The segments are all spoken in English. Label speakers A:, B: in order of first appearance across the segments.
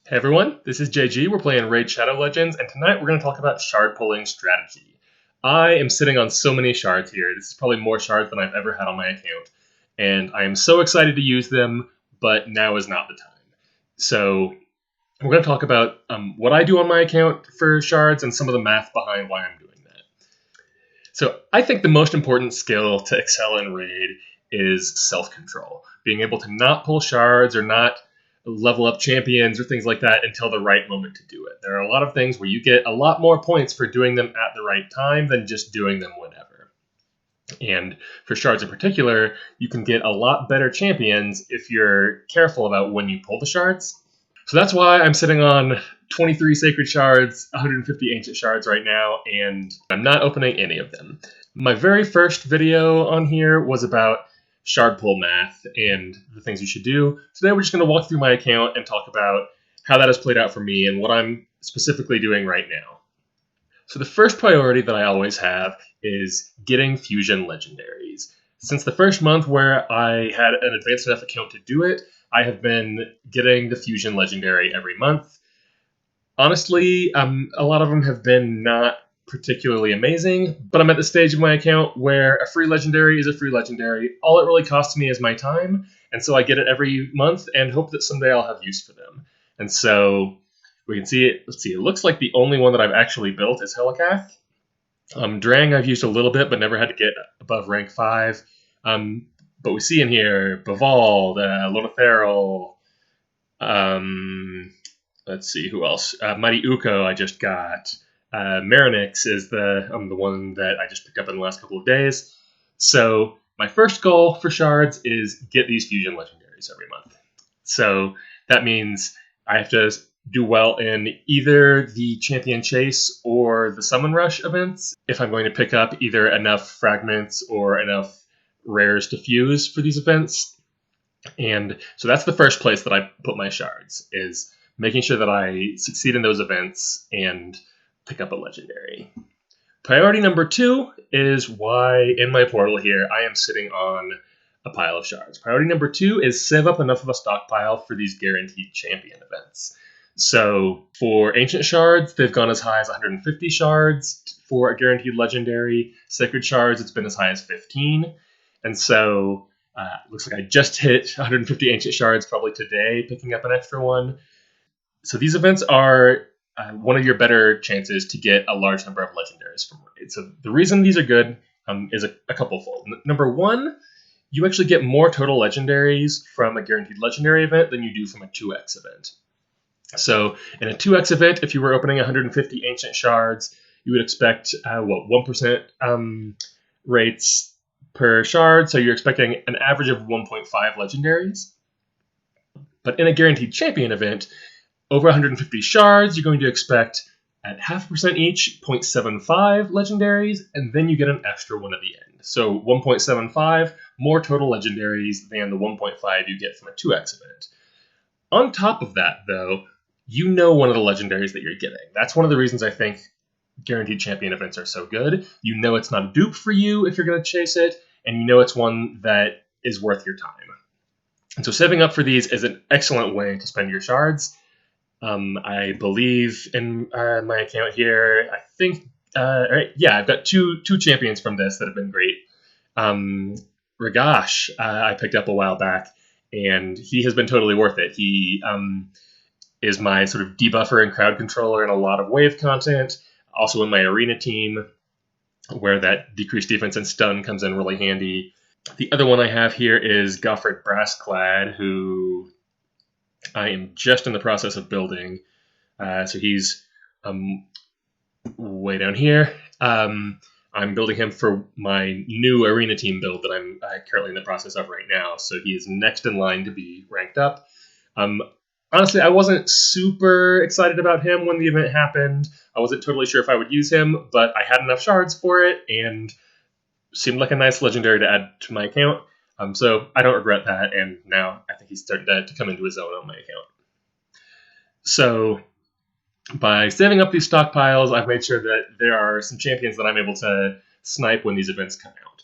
A: Hey everyone, this is JG. We're playing Raid Shadow Legends, and tonight we're going to talk about shard pulling strategy. I am sitting on so many shards here. This is probably more shards than I've ever had on my account, and I am so excited to use them, but now is not the time. So we're going to talk about what I do on my account for shards and some of the math behind why I'm doing that. So I think the most important skill to excel in Raid is self-control. Being able to not pull shards or not level up champions or things like that until the right moment to do it. There are a lot of things where you get a lot more points for doing them at the right time than just doing them whenever. And for shards in particular, you can get a lot better champions if you're careful about when you pull the shards. So that's why I'm sitting on 23 sacred shards, 150 ancient shards right now, and I'm not opening any of them. My very first video on here was about shard pull math and the things you should do. Today we're just going to walk through my account and talk about how that has played out for me and what I'm specifically doing right now. So the first priority that I always have is getting fusion legendaries. Since the first month where I had an advanced enough account to do it, I have been getting the fusion legendary every month. Honestly, a lot of them have been not particularly amazing, but I'm at the stage of my account where a free legendary is a free legendary. All it really costs me is my time, and so I get it every month and hope that someday I'll have use for them. And so we can see it. Let's see. It looks like the only one that I've actually built is Helikath. Drang I've used a little bit, but never had to get above rank 5. But we see in here Bavald, Lonotheral, let's see who else. Mighty Uko I just got. Marinix is the one that I just picked up in the last couple of days. So my first goal for shards is get these fusion legendaries every month. So that means I have to do well in either the champion chase or the summon rush events if I'm going to pick up either enough fragments or enough rares to fuse for these events. And so that's the first place that I put my shards, is making sure that I succeed in those events and pick up a legendary. Priority number 2 is why in my portal here I am sitting on a pile of shards. Priority number 2 is save up enough of a stockpile for these guaranteed champion events. So for ancient shards, they've gone as high as 150 shards for a guaranteed legendary. Sacred shards, it's been as high as 15. And so looks like I just hit 150 ancient shards probably today, picking up an extra one. So these events are one of your better chances to get a large number of legendaries from Raid. So the reason these are good is a couple-fold. Number 1, you actually get more total legendaries from a guaranteed legendary event than you do from a 2x event. So in a 2x event, if you were opening 150 ancient shards, you would expect 1% rates per shard, so you're expecting an average of 1.5 legendaries. But in a guaranteed champion event, over 150 shards, you're going to expect at 0.5% each, 0.75 legendaries, and then you get an extra one at the end. So 1.75 more total legendaries than the 1.5 you get from a 2x event. On top of that, though, you know one of the legendaries that you're getting. That's one of the reasons I think guaranteed champion events are so good. You know it's not a dupe for you if you're going to chase it, and you know it's one that is worth your time. And so saving up for these is an excellent way to spend your shards. I believe in my account here, I think, I've got two champions from this that have been great. Ragash, I picked up a while back, and he has been totally worth it. He is my sort of debuffer and crowd controller in a lot of wave content, also in my arena team, where that decreased defense and stun comes in really handy. The other one I have here is Goffred Brassclad, who I am just in the process of building. So he's way down here. I'm building him for my new arena team build that I'm currently in the process of right now. So he is next in line to be ranked up. Honestly, I wasn't super excited about him when the event happened. I wasn't totally sure if I would use him, but I had enough shards for it and seemed like a nice legendary to add to my account. So I don't regret that, and now I think he's starting to come into his own on my account. So by saving up these stockpiles, I've made sure that there are some champions that I'm able to snipe when these events come out.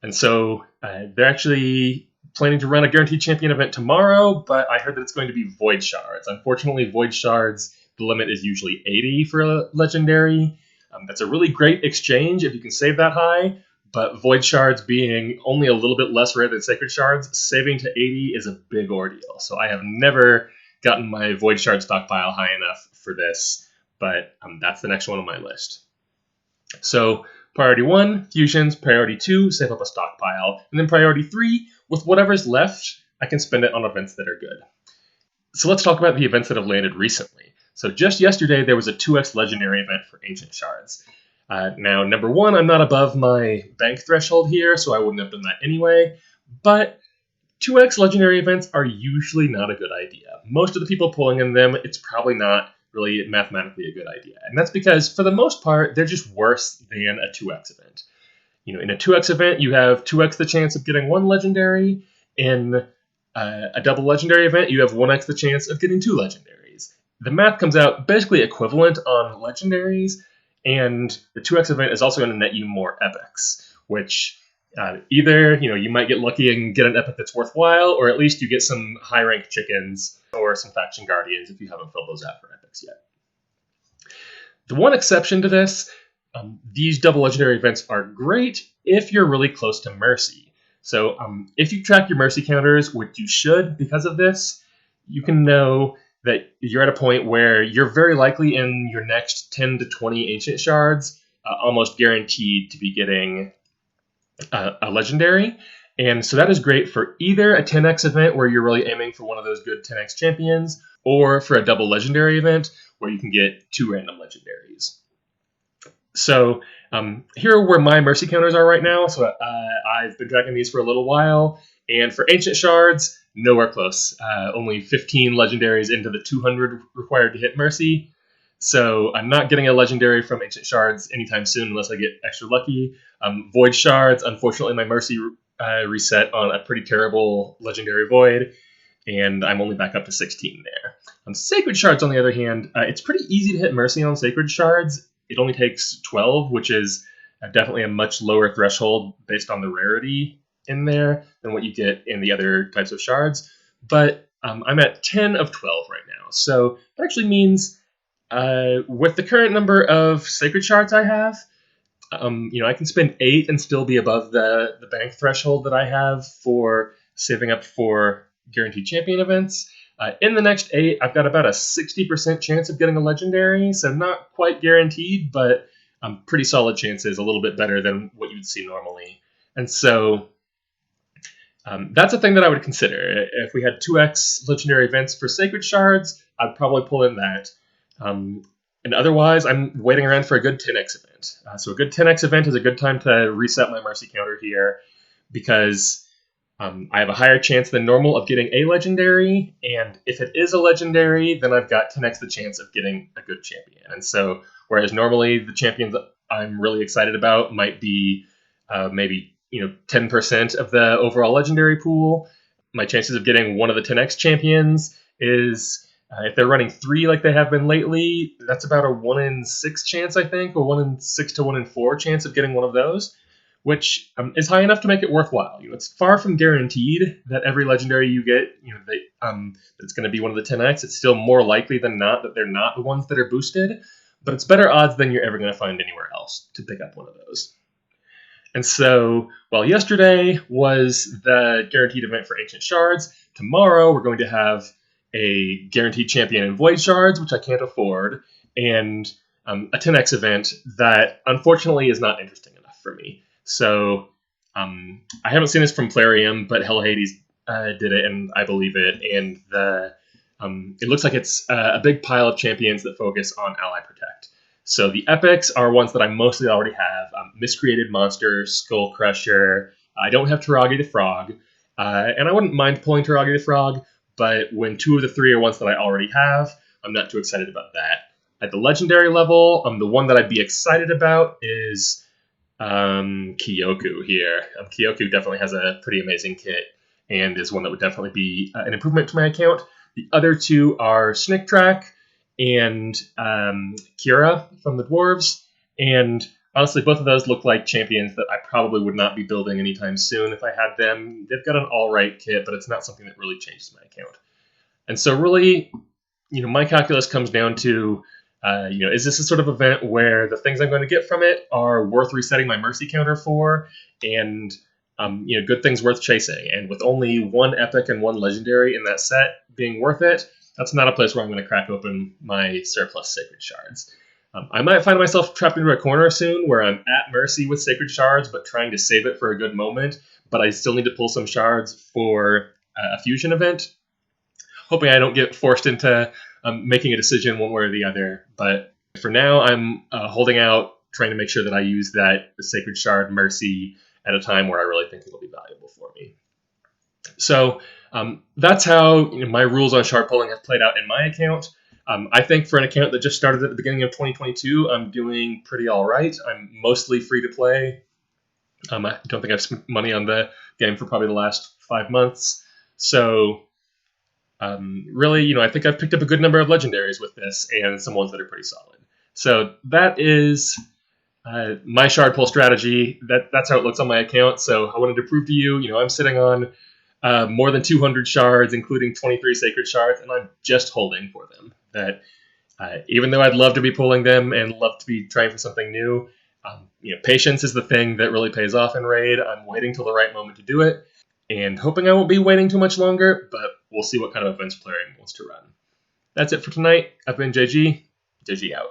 A: And so they're actually planning to run a Guaranteed Champion event tomorrow, but I heard that it's going to be Void Shards. Unfortunately, Void Shards, the limit is usually 80 for a Legendary. That's a really great exchange if you can save that high, but Void Shards being only a little bit less rare than Sacred Shards, saving to 80 is a big ordeal. So I have never gotten my Void Shard stockpile high enough for this, but that's the next one on my list. So priority 1, fusions. Priority 2, save up a stockpile. And then priority 3, with whatever's left, I can spend it on events that are good. So let's talk about the events that have landed recently. So just yesterday, there was a 2x Legendary event for Ancient Shards. Now, number 1, I'm not above my bank threshold here, so I wouldn't have done that anyway. But 2x Legendary events are usually not a good idea. Most of the people pulling in them, it's probably not really mathematically a good idea. And that's because, for the most part, they're just worse than a 2x event. In a 2x event, you have 2x the chance of getting 1 Legendary. In a double Legendary event, you have 1x the chance of getting 2 Legendaries. The math comes out basically equivalent on Legendaries, and the 2x event is also going to net you more epics, which either you might get lucky and get an epic that's worthwhile, or at least you get some high-ranked chickens or some faction guardians if you haven't filled those out for epics yet. The one exception to this, these double Legendary events are great if you're really close to Mercy. So if you track your Mercy counters, which you should because of this, you can know that you're at a point where you're very likely in your next 10 to 20 Ancient Shards almost guaranteed to be getting a Legendary. And so that is great for either a 10x event where you're really aiming for one of those good 10x champions, or for a double Legendary event where you can get 2 random Legendaries. So here are where my Mercy counters are right now. So I've been tracking these for a little while, and for Ancient Shards, nowhere close. Only 15 Legendaries into the 200 required to hit Mercy. So I'm not getting a Legendary from Ancient Shards anytime soon unless I get extra lucky. Void Shards, unfortunately my Mercy reset on a pretty terrible Legendary Void, and I'm only back up to 16 there. Sacred Shards, on the other hand, it's pretty easy to hit Mercy on Sacred Shards. It only takes 12, which is definitely a much lower threshold based on the rarity in there than what you get in the other types of shards. But I'm at 10 of 12 right now. So that actually means with the current number of Sacred Shards I have, I can spend 8 and still be above the bank threshold that I have for saving up for Guaranteed Champion events. In the next 8, I've got about a 60% chance of getting a Legendary, so not quite guaranteed, but pretty solid chances, a little bit better than what you'd see normally. And so that's a thing that I would consider. If we had 2x Legendary events for Sacred Shards, I'd probably pull in that. And otherwise, I'm waiting around for a good 10x event. So a good 10x event is a good time to reset my Mercy counter here, because I have a higher chance than normal of getting a Legendary, and if it is a Legendary, then I've got 10x the chance of getting a good champion. And so, whereas normally the champions I'm really excited about might be maybe 10% of the overall Legendary pool, my chances of getting one of the 10x champions is, if they're running 3 like they have been lately, that's about a 1 in 6 chance, I think, or 1 in 6 to 1 in 4 chance of getting one of those, which is high enough to make it worthwhile. It's far from guaranteed that every Legendary you get, it's going to be one of the 10x. It's still more likely than not that they're not the ones that are boosted, but it's better odds than you're ever going to find anywhere else to pick up one of those. And so, while yesterday was the guaranteed event for Ancient Shards, tomorrow we're going to have a guaranteed champion in Void Shards, which I can't afford, and a 10x event that unfortunately is not interesting enough for me. So I haven't seen this from Plarium, but Hell Hades did it, and I believe it. And it looks like it's a big pile of champions that focus on Ally Protect. So the epics are ones that I mostly already have. Miscreated Monster, Skull Crusher. I don't have Taragi the Frog, and I wouldn't mind pulling Taragi the Frog, but when 2 of the 3 are ones that I already have, I'm not too excited about that. At the Legendary level, the one that I'd be excited about is Kyoku here. Kyoku definitely has a pretty amazing kit and is one that would definitely be an improvement to my account. The other 2 are Snick Track and Kira from the Dwarves, and honestly, both of those look like champions that I probably would not be building anytime soon if I had them. They've got an all-right kit, but it's not something that really changes my account. And so really, my calculus comes down to, is this a sort of event where the things I'm going to get from it are worth resetting my mercy counter for, and good things worth chasing. And with only one epic and one legendary in that set being worth it, that's not a place where I'm going to crack open my surplus sacred shards. I might find myself trapped into a corner soon where I'm at mercy with sacred shards, but trying to save it for a good moment. But I still need to pull some shards for a fusion event. Hoping I don't get forced into making a decision one way or the other. But for now, I'm holding out, trying to make sure that I use that Sacred Shard Mercy at a time where I really think it'll be valuable for me. So that's how my rules on shard pulling have played out in my account. I think for an account that just started at the beginning of 2022, I'm doing pretty all right. I'm mostly free to play. I don't think I've spent money on the game for probably the last 5 months. So really, I think I've picked up a good number of legendaries with this and some ones that are pretty solid. So that is my shard pull strategy. That's how it looks on my account. So I wanted to prove to you, I'm sitting on more than 200 shards, including 23 sacred shards, and I'm just holding for them. That even though I'd love to be pulling them and love to be trying for something new, patience is the thing that really pays off in Raid. I'm waiting till the right moment to do it, and hoping I won't be waiting too much longer, but we'll see what kind of events player wants to run. That's it for tonight. I've been JG. JG out.